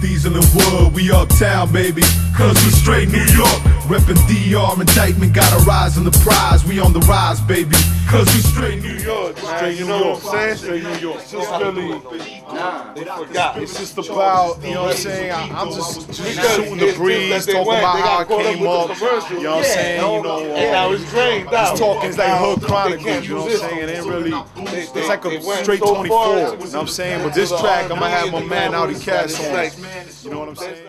Diesel and Wood, we uptown, baby, cause we straight New York. Reppin' DR, indictment, gotta rise in the prize. We on the rise, baby, cause we straight New York. Straight New York, saying? Straight New York. It's just really, they forgot. It's just about, you know what I'm saying? I'm just shooting the breeze, talking about how I came up. You know what I'm saying? You know, and now it's drained out. It's talking, it's like Hood Chronicles, you know what I'm saying? It ain't really, it's like a straight 24, you know what I'm saying? But this track, I'm gonna have my man Audi Cass on. You know what I'm saying?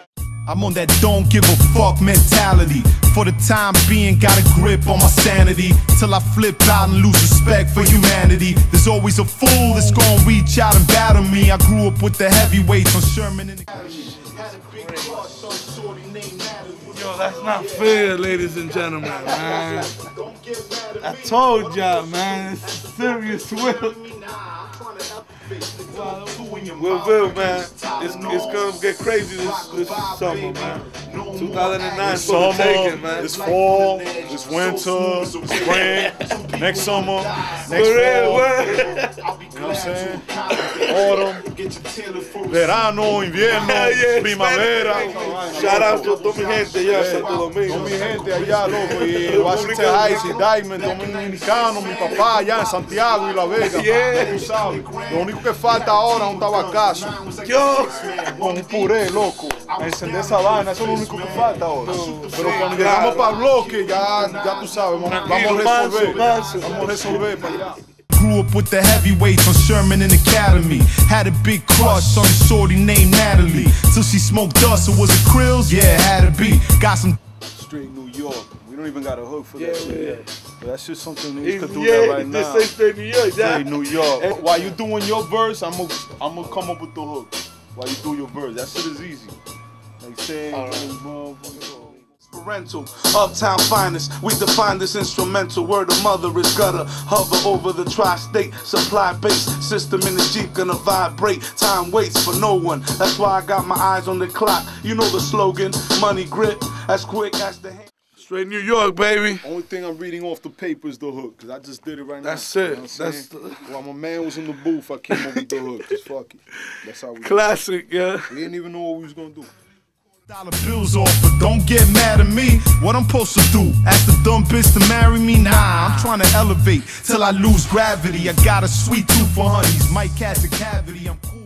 I'm on that don't give a fuck mentality. For the time being, got a grip on my sanity. Till I flip out and lose respect for humanity. There's always a fool that's gonna reach out and battle me. I grew up with the heavyweights on Sherman and the Yo, that's not fair, ladies and gentlemen, man. I told y'all, man, it's serious Will. Will, man, it's gonna get crazy this summer, man. 2009 for the taking, man. This fall, this winter, spring, next summer, next fall. You know what I'm saying? Autumn, verano, invierno, primavera. Shout out to toda mi gente allá en Santo Domingo. Toda mi gente allá, loco, y Washington Heights y Diamond, dominicano, mi papá allá en Santiago y La Vega. Tú sabes. Lo único que falta ahora es un tabacazo. Yo, con un puré, loco. Encender esa vaina, eso es lo único que falta ahora. Pero cuando llegamos para el bloque, ya tú sabes, vamos a resolver para allá. Grew up with the heavyweights on Sherman and Academy. Had a big crush on a shorty named Natalie. Till she smoked us, it was a Krills? Yeah, it had to be. Got some straight New York. We don't even got a hook for that shit. But that's just something niggas could do that right now. Just say straight New York, straight New York. And while you doing your verse, I'm gonna come up with the hook. While you do your verse, that shit is easy. Like saying, Parental, uptown finest, we define this instrumental. Word of mother is gutter, hover over the tri-state, supply base, system in the Jeep gonna vibrate, time waits for no one, that's why I got my eyes on the clock. You know the slogan, money grip, as quick as the hand. Straight New York, baby. Only thing I'm reading off the paper is the hook, cause I just did it right now. That's it. You know while my man was in the booth, I came up with the hook. Just fuck it. That's how we classic, yeah. We didn't even know what we was gonna do. dollar bills off, but don't get mad at me. What I'm supposed to do? Ask the dumb bitch to marry me? Nah, I'm trying to elevate till I lose gravity. I got a sweet tooth for honeys, might catch a cavity. I'm cool.